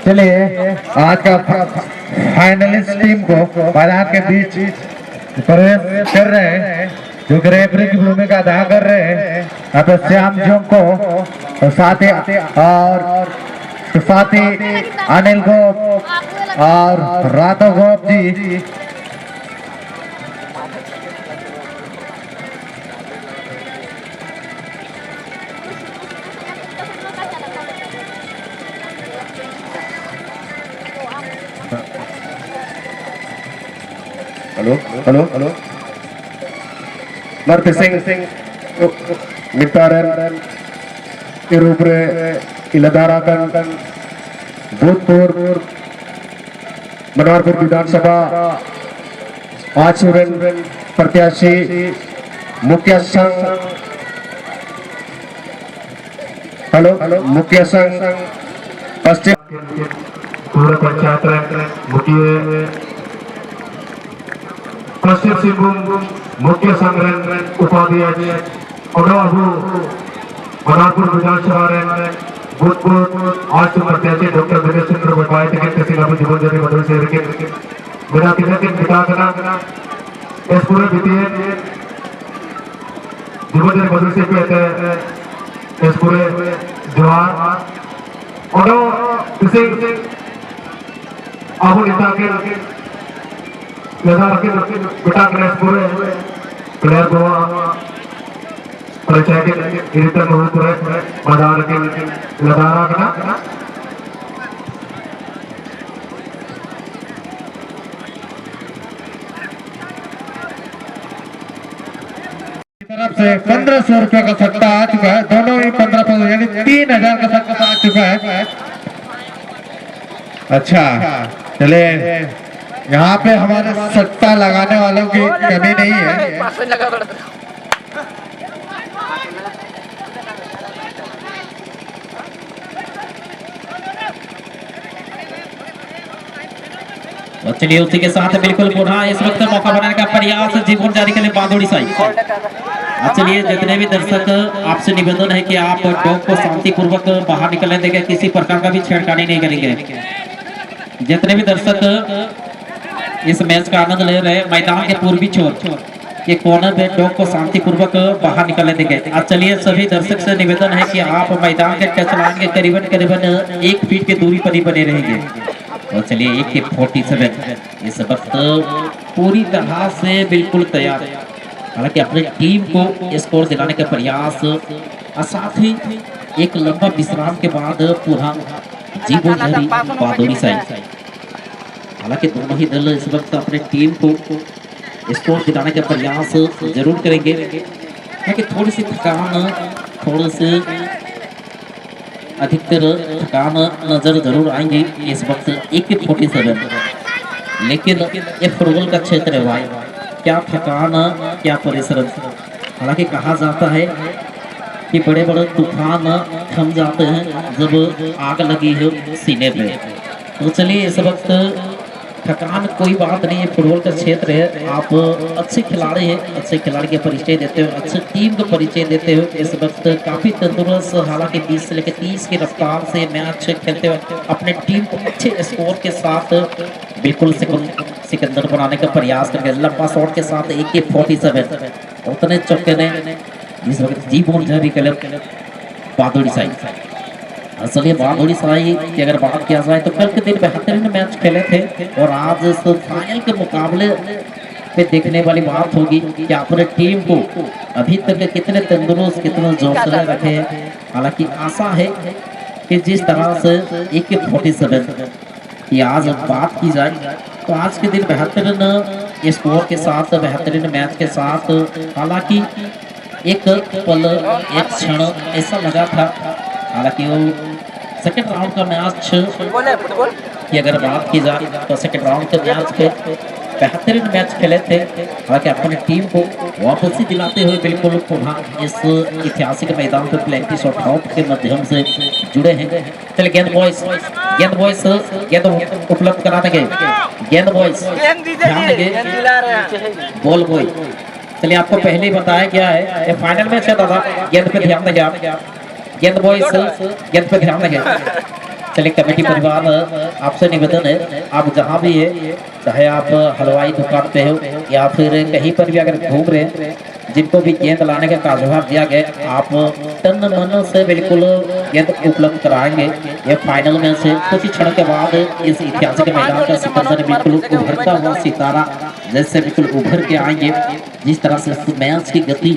चलिए आज का फाइनलिस्ट टीम को मैदान के बीच प्रवेश कर रहे हैं, जो कि रेफरी की भूमिका अदा कर रहे हैं। यहाँ पे श्याम जोंग को साथ ही अनिल गोप और राधव गोप जी। हेलो हेलो मर्द सिंह मितारन इरुब्रे इलदाराकन भूतपूर्व मनोहरपुर विधानसभा आचरण प्रत्याशी मुखिया संघ। हेलो मुखिया संघ पश्चिम पूर्व पंचायत मुखिया पश्चिम सिंहभूम मुख्य संघ उपाध्यक्ष मनोहरपुर विधानसभा भूतपूर्व आज प्रत्याशी डॉक्टर वीरेश चंद्र बटवाई जीवन जरी मधुर से मेरा पिता इस पूरे वित्तीय जीवन जरी मधुर से कहते इस पूरे जवाहर अब नेता के बेटा पूरे प्लेयर गोवा पंचायत गिरितर मैदान के लदारा तरफ से 1500 रुपए का सट्टा आ चुका है। दोनों ही 1500 यानी 3000 का सट्टा आ चुका है। अच्छा चले, यहाँ पे हमारे सट्टा लगाने वालों की कमी नहीं है। चलिए उसी के साथ बिल्कुल पुनः इस वक्त मौका बनाने का प्रयास जीवन जारी करने बादोड़ी साई। चलिए जितने भी दर्शक आपसे निवेदन है कि आप डॉग को शांतिपूर्वक बाहर निकलने देंगे, किसी प्रकार का भी छेड़खानी नहीं करेंगे। जितने भी दर्शक इस मैच का आनंद ले रहे हैं, मैदान के पूर्वी छोर के कोने पे डॉग को शांतिपूर्वक बाहर निकलने देंगे। अब चलिए सभी दर्शक से निवेदन है कि आप मैदान के टच लाइन के करीबन 1 फीट की दूरी पर ही बने रहेंगे। और चलिए 1:47 इस वक्त पूरी तरह से बिल्कुल तैयार है, हालांकि अपनी टीम को स्कोर दिलाने का प्रयास और साथ ही एक लंबा विश्राम के बाद पुनः जीवन जरी बादोड़ी साई। हालांकि दोनों ही दल इस वक्त अपने टीम को स्कोर दिलाने का प्रयास जरूर करेंगे, क्योंकि थोड़ी सी थकान, थोड़े से अधिकतर थकान नजर जरूर आएंगे इस वक्त 1:47। लेकिन ये फुटबॉल का क्षेत्र है भाई, क्या थकान क्या परिश्रम। हालांकि कहा जाता है कि बड़े बड़े तूफान थम जाते हैं जब आग लगी है सीने पे। तो चलिए इस वक्त थकान कोई बात नहीं है, फुटबॉल का क्षेत्र है। आप अच्छे खिलाड़ी हैं, अच्छे खिलाड़ी के परिचय देते हो, अच्छे टीम का परिचय देते हो। इस वक्त काफ़ी तंदुरुस्त, हालांकि 20 से लेकर 30 की रफ्तार से मैच खेलते हुए अपने टीम को अच्छे स्कोर के साथ बिल्कुल सिकंदर बनाने का प्रयास करके लंबा शॉट के साथ 1:47 उतने चौके ने इस वक्त जीवन जारी क्लब बादोड़ी साई। असली बादोड़ी साई की अगर बात किया जाए तो कल के दिन बेहतरीन मैच खेले थे, और आज इस फाइनल के मुकाबले पे देखने वाली बात होगी कि अपने टीम को अभी तक कितने तंदुरुस्त, कितने जोशले रखे हैं। हालांकि आशा है कि जिस तरह से 1:47 की आज बात की जाए तो आज के दिन बेहतरीन स्कोर के साथ, बेहतरीन मैच के साथ, हालांकि एक पल, एक क्षण ऐसा लगा था, हालांकि वो सेकंड राउंड का मैच की अगर बात की जाए तो सेकंड राउंड के मैच पे बेहतरीन मैच खेले थे। हालांकि अपनी टीम को वापसी दिलाते हुए बिल्कुल पुनः इस ऐतिहासिक मैदान पर प्लेंटी शॉट आउट के माध्यम से जुड़े हैं। चलिए गेंद बॉयज गेंद उपलब्ध करा देंगे, गेंद बॉयज ध्यान देंगे, बॉल बॉय। चलिए आपको पहले ही बताया गया है, ये फाइनल मैच है दादा, गेंद पे ध्यान देंगे आप, गेंद बॉयज गेंद पे ध्यान देंगे। चलिए कमेटी परिवार आपसे निवेदन है, आप जहाँ भी है, चाहे आप हलवाई दुकान पे हो या फिर कहीं पर भी अगर घूम रहे हैं, जिनको भी गेंद लाने का कार्यभार दिया गया, आप तन मन से बिल्कुल गेंद उपलब्ध कराएंगे। ये फाइनल में से कुछ ही क्षण के बाद इस ऐतिहासिक मैदान का सिकंदर बिल्कुल उभरता हुआ सितारा जैसे बिल्कुल उभर के आएंगे। जिस तरह से इस मैच की गति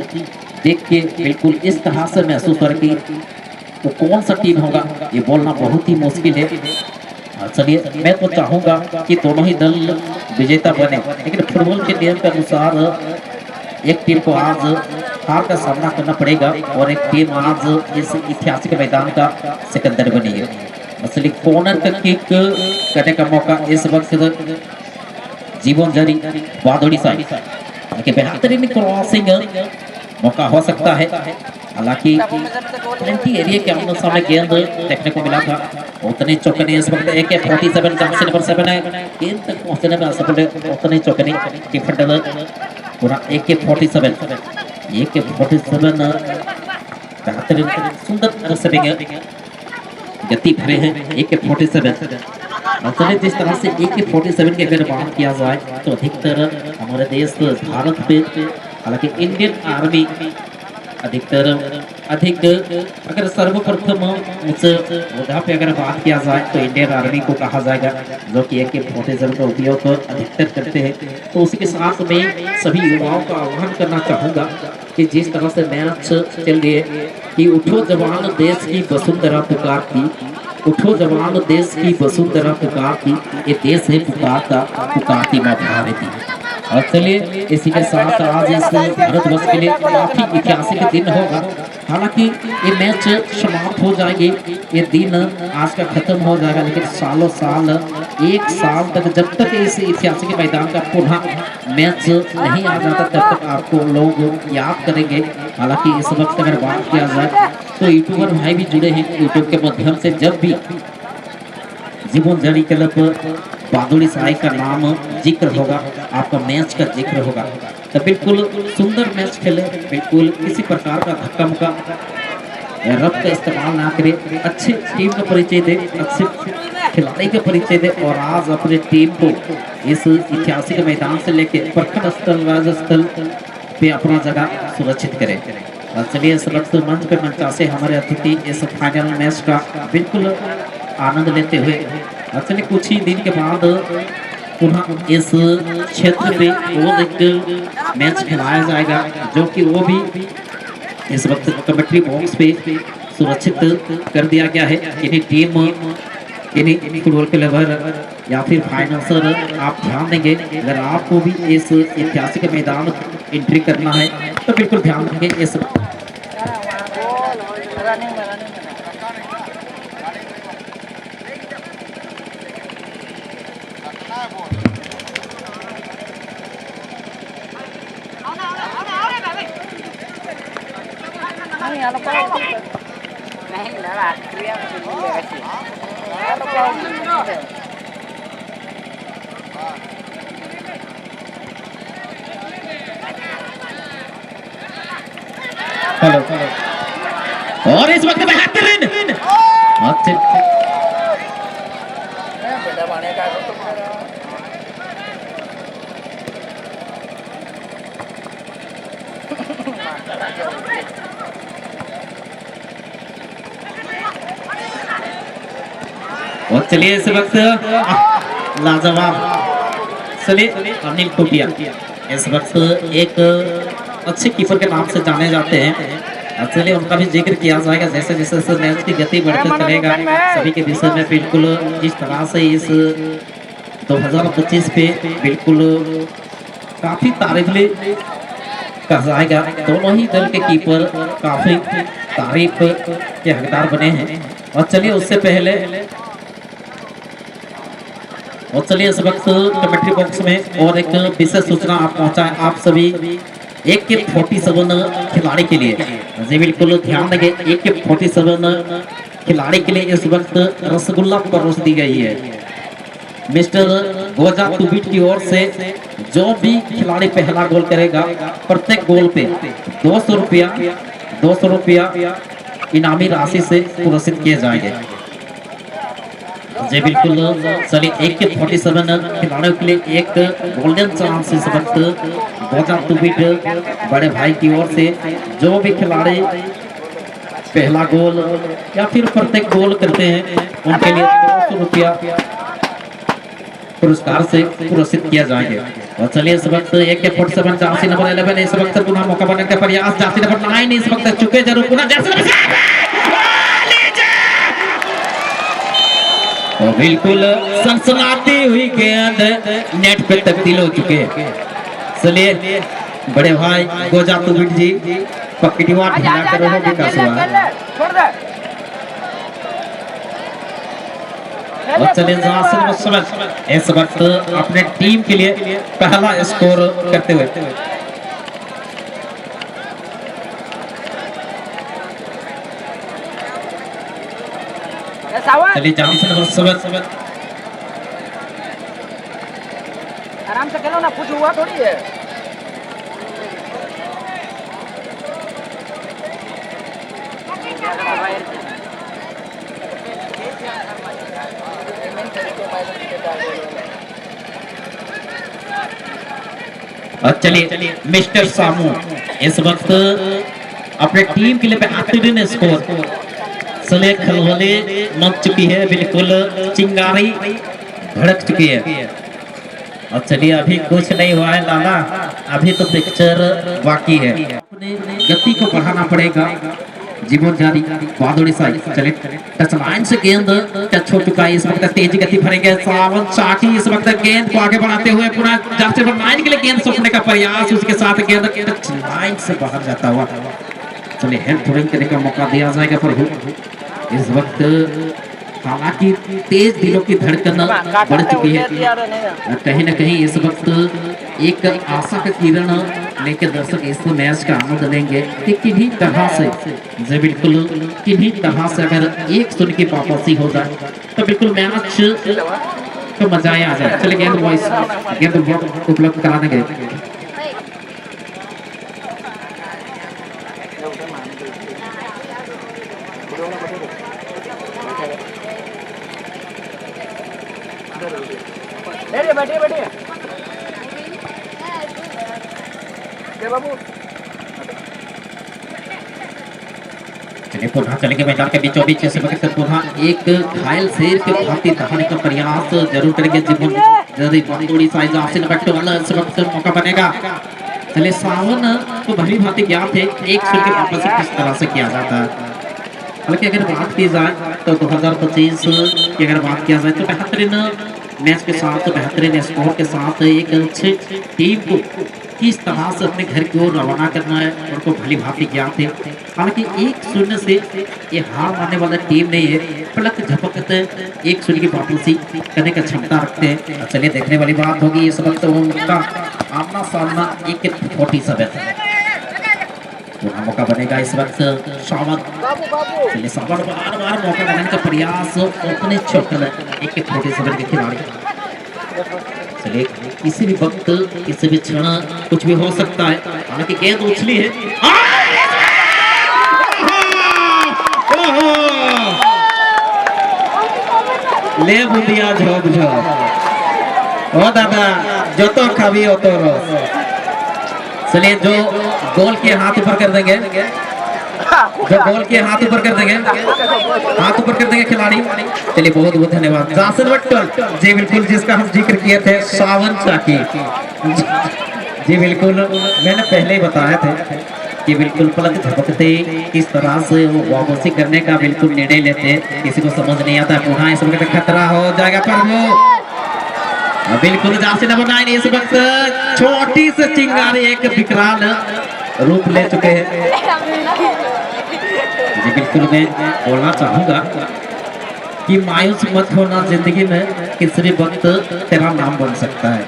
देख के बिल्कुल इस तरह से महसूस हो रहा है कि तो कौन सा टीम होगा, ये बोलना बहुत ही मुश्किल है। चलिए मैं तो चाहूंगा कि दोनों ही दल विजेता बने, लेकिन फुटबॉल के नियम के अनुसार एक टीम को आज हार का सामना करना पड़ेगा और एक टीम आज इस ऐतिहासिक मैदान का सिकंदर बनी है। असली कॉर्नर का किक करने का मौका इस वक्त जीवन जरी बादोड़ी साइड के बेहतरीन क्रॉसिंग मौका हो सकता है। हालांकि पेनल्टी एरिया के आमने सामने गेंद देखने को मिला था, उतने चौकने इस वक्त AK-47 जर्सी नंबर 7 है, गेंद तक पहुंचने में असफल, उतने चौकने डिफेंडर पूरा AK-47 बेहतरीन सुंदर रेसिंग गति भरे हैं AK-47। चलिए जिस तरह से AK-47 की अगर बात किया जाए तो अधिकतर हमारे देश भारत पे, हालांकि इंडियन आर्मी अधिकतर अधिक अगर सर्वप्रथम उस मुद्दा पे अगर बात किया जाए तो इंडियन आर्मी को कहा जाएगा, जो कि AK-47 का उपयोग अधिकतर करते हैं। तो उसी के साथ में सभी युवाओं का आह्वान करना चाहूँगा कि जिस तरह से मैच चल रही है कि उठो जवान देश की वसुंधरा पुकार की, उठो जवान देश की वसुंधरा पुकार की, ये देश है पुकारता पुकारती माँ भारती। और चलिए इसी के साथ आज इस भारतवर्ष के लिए काफी ऐतिहासिक दिन होगा। हालांकि ये मैच समाप्त हो जाएंगे, ये दिन आज का खत्म हो जाएगा, लेकिन सालों साल एक साल तक जब तक इस ऐतिहासिक मैदान का पुनः मैच नहीं आ जाता तब तक आपको लोग याद करेंगे। हालांकि इस वक्त अगर बात किया जाए तो यूट्यूबर भाई भी जुड़े हैं, यूट्यूब के माध्यम से जब भी जीवन जड़ी क्लब बादुड़ी साई का नाम जिक्र होगा, आपका मैच का जिक्र होगा, तो बिल्कुल सुंदर मैच खेले, बिल्कुल किसी प्रकार का धक्का मुक्का रब का इस्तेमाल ना करे, अच्छी टीम का परिचय दे, अच्छे खिलाड़ी का परिचय दे और आज अपने टीम को इस ऐतिहासिक मैदान से लेके प्रखंड स्तर राज्य स्तर पे अपना जगह सुरक्षित करे। और चलिए इस वक्त मंच पे मंचा से हमारे अतिथि इस फाइनल मैच का बिल्कुल आनंद लेते हुए, चलिए कुछ ही दिन के बाद पुनः इस क्षेत्र पे और एक मैच खिलाया जाएगा, जो कि वो भी इस वक्त कमेंट्री बॉक्स पे सुरक्षित कर दिया गया है। इन्हीं टीम इन्हीं फुटबॉल क्लबर या फिर फाइनेंसर आप ध्यान देंगे, अगर आपको भी इस ऐतिहासिक मैदान एंट्री करना है तो बिल्कुल ध्यान देंगे। इस हेलो और इस वक्त बेहतरीन और चलिए इस वक्त लाजवाब, चलिए अनिल टोटिया इस वक्त एक अच्छे कीपर के नाम से जाने जाते हैं। चलिए उनका भी जिक्र किया जाएगा जैसे जैसे मैच की गति बढ़ते चलेगा, सभी के विषय में बिल्कुल जिस तरह से इस 2025 पे बिल्कुल काफी तारीफ कहा जाएगा। दोनों ही दल के कीपर काफी तारीफ के हकदार बने हैं। और चलिए उससे पहले इस वक्त कमेंट्री बॉक्स में और एक विशेष सूचना आप पहुंचाएं आप सभी AK-47 खिलाड़ी के लिए, जी बिल्कुल ध्यान देंगे। AK-47 खिलाड़ी के लिए इस वक्त रसगुल्ला परोस दी गई है। मिस्टर गोजा टूबिट की ओर से जो भी खिलाड़ी पहला गोल करेगा प्रत्येक गोल पे 200 रुपया इनामी राशि से पुरस्कृत किए जाएंगे। जी बिल्कुल। चलिए AK-47 खिलाड़ियों के लिए एक गोल्डन चांस इस वक्त गोजा तुबिट बड़े भाई की ओर से। जो भी खिलाड़ी पहला गोल या फिर प्रत्येक गोल करते हैं उनके लिए 200 रुपया पुरस्कार से पुरस्कृत किया जाएंगे। और चलिए इस वक्त AK-47 जार्सी नंबर 11 इस वक्त पुनः मौका बनाने का प्रयास, जार्सी नंबर 9 इस वक्त चुके जरूर, पुनः जार्सी नंबर और बिल्कुल सनसनाती हुई गेंद नेट पे तब्दील हो चुके हैं। चलिए बड़े भाई गोजा तुबिट जी पकड़ीवा ढीला कर रहे हो विकास हुआ। और चलिए इस वक्त अपने टीम के लिए पहला स्कोर करते हुए चलिए आराम से खेलो ना, कुछ हुआ थोड़ी है। और चलिए मिस्टर सामू इस वक्त अपने टीम के लिए बेहतरीन स्कोर। चले खलबले मच चुकी है, बिल्कुल चिंगारी भड़क चुकी है। और चलिए अभी कुछ नहीं हुआ है लाला, अभी तो पिक्चर बाकी है। अपने गति को बढ़ाना पड़ेगा। जीवन जारी बादोड़ी साई चले टच लाइन से गेंद टच हो चुका है। इस वक्त तेजी गति भरेंगे सावन चाकी, इस वक्त गेंद को आगे बढ़ाते हुए पुनः जर्सी नंबर 9 के लिए गेंद सोचने का प्रयास, उसके साथ गेंद टच लाइन से बाहर जाता हुआ। चलिए हेल्प थ्रोइंग करने का मौका दिया जाएगा पर इस वक्त हालांकि तेज दिलों की धड़कन बढ़ चुकी है। कहीं ना कहीं इस वक्त एक आशा का किरण लेकर दर्शक इस मैच का आनंद लेंगे कि किन्हीं तरह से जी बिल्कुल किन्हीं तरह से अगर 1-0 की वापसी हो जाए तो बिल्कुल मैच तो मजा आ जाए। चलिए गेंद वॉइस गेंद उपलब्ध करा देंगे। बैठिए बैठिए बाबू। चलिए पुनः चलेंगे मैदान के बीचों बीच से पुनः एक घायल शेर के भांति दहाने का प्रयास जरूर करेंगे। जीवन जल्दी थोड़ी साइज आसिन बट्टो वाला इस वक्त मौका बनेगा। चलिए सावन को भली भांति ज्ञात है 1-0 की वापसी किस तरह से किया जाता है। हालांकि अगर बात की जाए तो 2025 की अगर बात किया जाए तो बेहतरीन मैच के साथ बेहतरीन स्कोर के साथ एक अच्छी टीम को किस तरह से अपने घर की ओर रवाना करना है उनको भली भांति ज्ञात है। हालांकि 1-0 से ये हार मानने वाला टीम नहीं है, पलक झपकते 1-0 की वापसी करने की क्षमता रखते हैं। चलिए देखने वाली बात होगी इस वक्त उनका आमना सामना AK-47 पूरा मौका बनेगा इस वक्त सावन। चलिए सावन बार बार मौका बनाने का प्रयास अपने चौकल AK-47 के खिलाड़ी। चलिए किसी भी वक्त किसी भी क्षण कुछ भी हो सकता है। हालांकि गेंद उछली है, ले बुदिया झोंक झोंक ओ दादा जो तो खावी हो तो रोज। चलिए जो गोल के हाथ ऊपर कर देंगे, जो गोल के हाथ ऊपर कर देंगे, हाथ ऊपर कर देंगे खिलाड़ी। चलिए बहुत बहुत धन्यवाद जासिर भट्टल जी बिल्कुल, जिसका हम जिक्र किए थे सावन चाकी जी बिल्कुल। मैंने पहले ही बताया था कि बिल्कुल पलक झपकते किस तरह से वो वापसी करने का बिल्कुल निर्णय लेते, किसी को समझ नहीं आता। पुनः इस वक्त खतरा हो जाएगा पर वो बिल्कुल जार्सी नंबर 9 इस वक्त छोटी से चिंगारी एक विकराल रूप ले चुके हैं। जी बिल्कुल मैं बोलना चाहूंगा कि मायूस मत होना, जिंदगी में किसी भी वक्त तेरा नाम बन सकता है।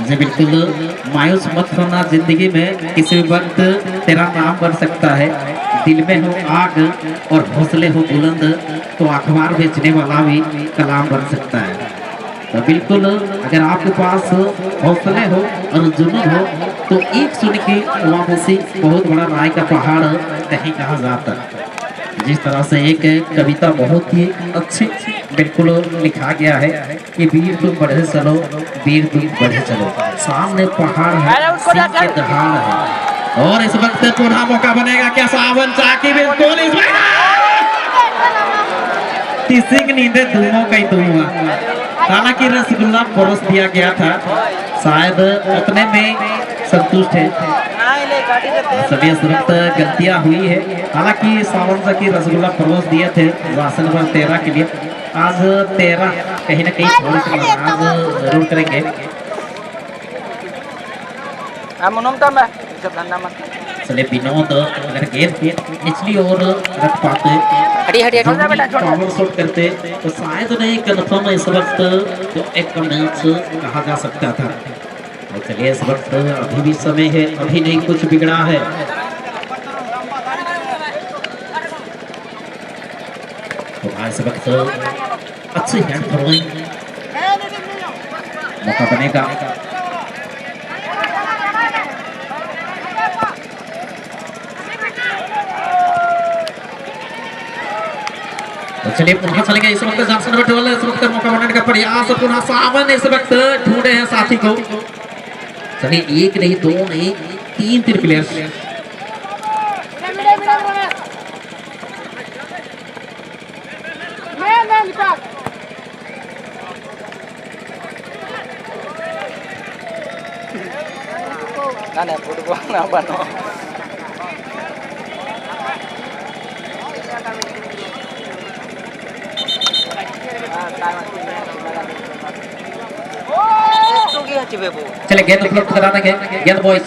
जी बिल्कुल मायूस मत होना, जिंदगी में किसी भी वक्त तेरा नाम बन सकता है। दिल में हो आग और हौसले हो बुलंद तो अखबार बेचने वाला भी कलाम बन सकता है। तो बिल्कुल अगर आपके पास हौसले हो और जुनून हो तो 1-0 की वापसी बहुत बड़ा राय का पहाड़ नहीं कहा जाता। जिस तरह से एक कविता बहुत ही अच्छी बिल्कुल लिखा गया है कि वीर तुम बढ़े चलो, वीर तुम बढ़े चलो। सामने पहाड़ है, सिंह के दहाड़ है। और इस वक्त पुनः मौका बनेगा क्या? सावन चाकी बिल्कुल इस सिंह नींदे दोनों का ही तो हुआ। हालांकि रसगुल्ला परोस दिया गया था, शायद उतने में संतुष्ट है। सभी इस वक्त गलतियां हुई है। हालांकि सावन सा की रसगुल्ला परोस दिए थे राशन नंबर 13 के लिए। आज 13 कहीं ना कहीं थोड़ी सी नाराज जरूर करेंगे। चले विनोद अगर गेंद निचली ओर रख पाते, पावर शॉट करते तो शायद नहीं कन्फर्म इस वक्त तो एक मैच कहा जा सकता था। तो चलिए इस वक्त अभी भी समय है, अभी नहीं कुछ बिगड़ा है। तो इस वक्त अच्छी हैंड थ्रोइंग मौका बनेगा। तो चलिए पुनः चलेंगे इस वक्त जॉनसन बटोल इस वक्त मौका बनाने का प्रयास, पुनः सावन इस वक्त ढूंढे हैं साथी को। चलिए एक नहीं, दो नहीं, तीन प्लेयर्स। ना फुटबॉल ना बनो। चले गेंद उपलब्ध कराना है, गेंद बॉयज,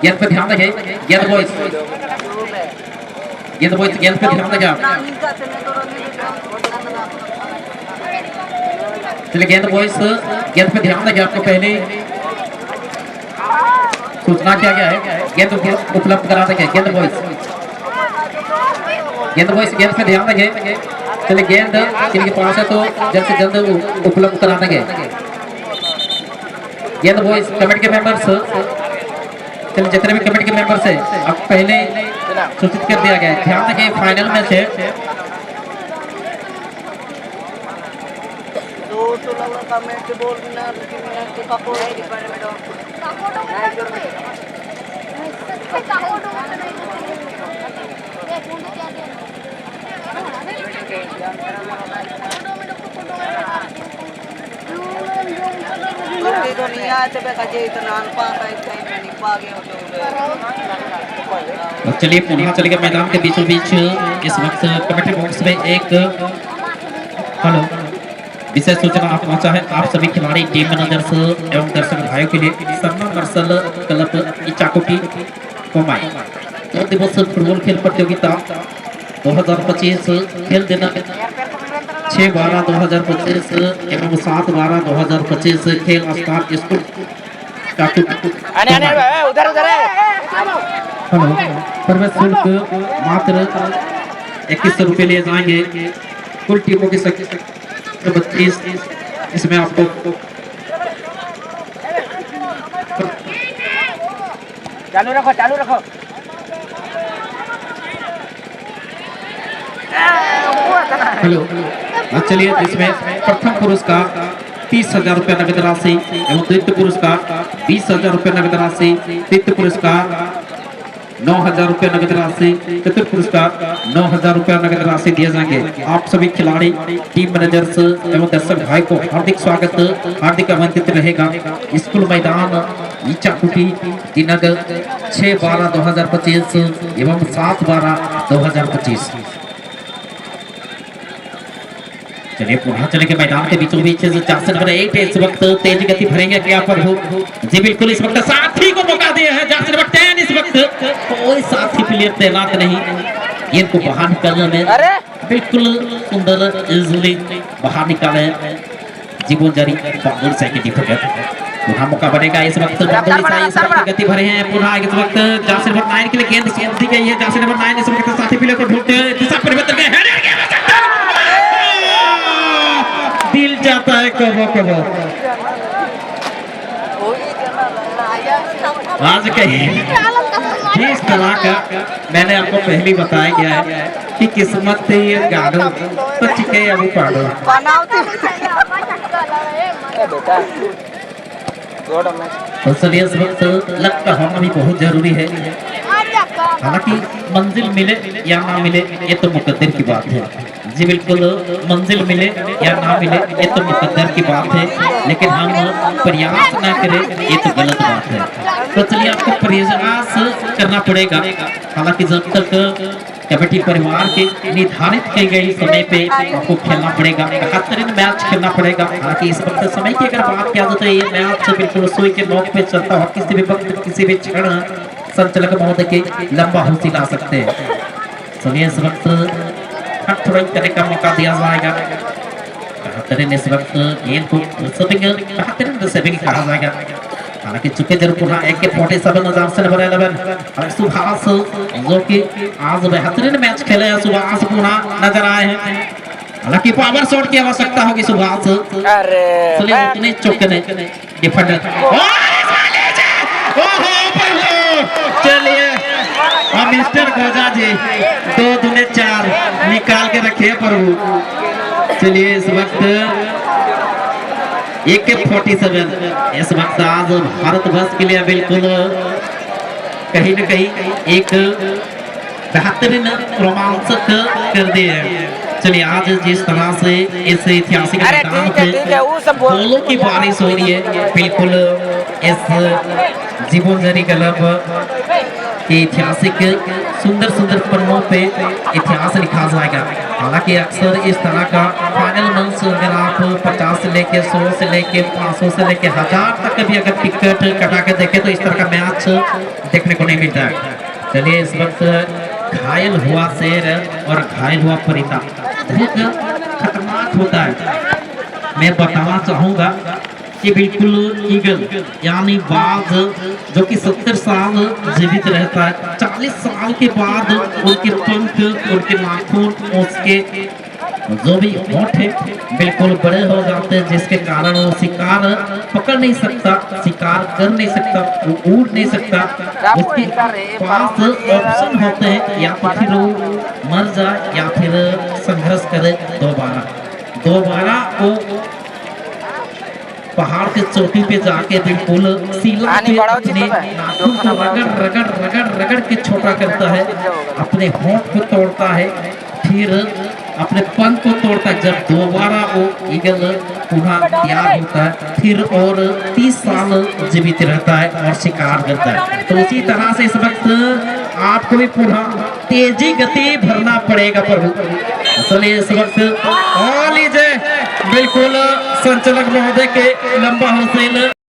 गेंद पे ध्यान रखें, गेंद बॉयज, गेंद बॉयज, गेंद पे ध्यान रखें। चले गेंद बॉयज, गेंद पे ध्यान रखें। आपको पहले सूचना क्या गया है, गेंद उपलब्ध करा देंगे। गेंद बॉयज, गेंद बॉयज, गेंद पे ध्यान रखें। चलिए गेंद जिनके पास है तो जल्द से जल्द उपलब्ध करा देंगे। गेंद बॉयज कमेटी के मेंबर्स, चलिए जितने भी कमेटी के मेंबर्स है अब पहले सूचित कर दिया गया है। ध्यान रखें फाइनल मैच है। चलिए पुनः चलेगा मैदान के बीचों बीच। इस वक्त कमेटी बॉक्स में एक हेलो विशेष सूचना आप पहुंचा है आप सभी खिलाड़ी, टीम मैनेजर्स एवं दर्शक भाइयों के लिए। सरना मार्शल क्लब इचाकोटी कोमाई 2 दिवसीय फुटबॉल खेल प्रतियोगिता 2025 खेल दिनांक 6/12/2025 एवं 7/12/2025 खेल स्थान स्कूल उधर उधर हेलो। प्रवेश शुल्क मात्र 2100 रुपये लिए जाएंगे। कुल टीमों की संख्या 32। इसमें आपको चालू रखो, चालू रखो। हेलो। चलिए जिसमें प्रथम पुरस्कार 30,000 रुपये नगद राशि एवं द्वितीय पुरस्कार 20,000 रुपये नगद राशि, तृतीय पुरस्कार 9,000 रुपये नगद राशि, चतुर्थ पुरस्कार 9,000 रुपये नगद राशि दिए जाएंगे। आप सभी खिलाड़ी, टीम मैनेजर्स एवं दर्शक भाई को हार्दिक स्वागत, हार्दिक आमंत्रित रहेगा। स्कूल मैदान इचाकुटी दिनांक 6/12/2025 एवं 7/12/2025। चलिए पुनः चलेंगे मैदान के बीचों बीच। जर्सी नंबर 8 इस वक्त तेज गति भरेंगे क्या पर हो जी, बिल्कुल इस वक्त साथी को मौका दिया है। जर्सी नंबर 10 इस वक्त कोई साथी प्लेयर तैनात नहीं, गेंद को बाहर निकालने में बिल्कुल सुंदर इजीली बाहर निकाले जीवन जारी बांदुल से की डिफेंडर। पुनः मौका बनेगा इस वक्त बांदुल इस वक्त गति भरे हैं। पुनः इस वक्त जर्सी नंबर 9 के लिए गेंद दी गई है। जर्सी नंबर 9 इस वक्त साथी प्लेयर को ढूंढते हैं, दिशा परिवर्तन के दिल जाता है कबो कबो। आज कहीं जिस तरह का मैंने आपको पहले बताया गया है कि किस्मत से ये गाड़ो तो चिके अब पाड़ो। बेटा गोड़ में तो चलिए इस वक्त लगता होना भी बहुत जरूरी है। हालांकि मंजिल मिले या ना मिले ये तो मुकद्दर की बात है। जी बिल्कुल, मंजिल मिले या ना मिले ये तो मुकद्दर की बात है, लेकिन हम प्रयास ना करें ये तो गलत बात है। तो चलिए आपको प्रयास करना पड़ेगा। हालांकि जब तक कबड्डी परिवार के निर्धारित की गई समय पे आपको खेलना पड़ेगा, बेहतरीन मैच खेलना पड़ेगा। हालांकि इस वक्त समय की अगर बात किया जाए तो ये मैच बिल्कुल सुई के नोक पे चलता हो, किसी भी वक्त किसी भी क्षण संचालक महोदय के लंबा हौसला ला सकते हैं। सुनिए इस वक्त हट थोड़ा करने का मौका दिया जाएगा। बेहतरीन इस वक्त गेंद को बेहतरीन रिसीविंग कहा जाएगा। हालांकि चुके जरूर AK-47 नजर से नंबर 11 सुभाष जो कि आज बेहतरीन मैच खेले हैं। सुभाष पुनः नजर आए हैं। हालांकि पावर शॉट की आवश्यकता होगी सुभाष। अरे चलिए उतने चौके डिफेंडर चलिए और मिस्टर खोजा जी 2 दूने 4 निकाल के रखे प्रभु। चलिए इस वक्त AK-47 इस वक्त आज भारत वर्ष के लिए बिल्कुल कहीं न कहीं एक बेहतरीन रोमांचक कर दिए। चलिए आज जिस तरह से इस ऐतिहासिक मैदान पे गोलों की बारिश हो रही है, बिल्कुल इस जीवनजरी क्लब के ऐतिहासिक सुंदर सुंदर पन्नों पे इतिहास लिखा जाएगा। हालांकि अक्सर इस तरह का फाइनल मंच अगर आप 50 से लेके 100 से लेके 500 से लेके 1000 तक भी अगर टिकट कटा के देखें तो इस तरह का मैच देखने को नहीं मिलता है। चलिए इस वक्त घायल हुआ शेर और घायल हुआ परिता बहुत खतरनाक होता है। मैं बताना चाहूंगा कि बिल्कुल ईगल यानी बाज जो कि 70 साल जीवित रहता है, 40 साल के बाद उनके पंख, उनके नाखून, उसके जो भी होंठ है बिल्कुल बड़े हो जाते हैं, जिसके कारण वो शिकार पकड़ नहीं सकता, शिकार कर नहीं सकता, वो उड़ नहीं सकता। उसके पास ऑप्शन होते हैं या तो फिर वो मर जाए या फिर संघर्ष करे दोबारा वो पहाड़ के चोटी पे जाके बिल्कुल सीला पे अपने नाखून को रगड़ के छोटा करता है, अपने होंठ को तोड़ता है, फिर अपने पंख को तोड़ता है। जब दोबारा वो ईगल पुनः तैयार होता है फिर और 30 साल जीवित रहता है और शिकार करता है। तो उसी तरह से इस वक्त आपको भी पुनः तेजी गति भरना पड़ेगा प्रभु। चलिए इस वक्त और लीजिए बिल्कुल संचालक महोदय के लंबा हौसला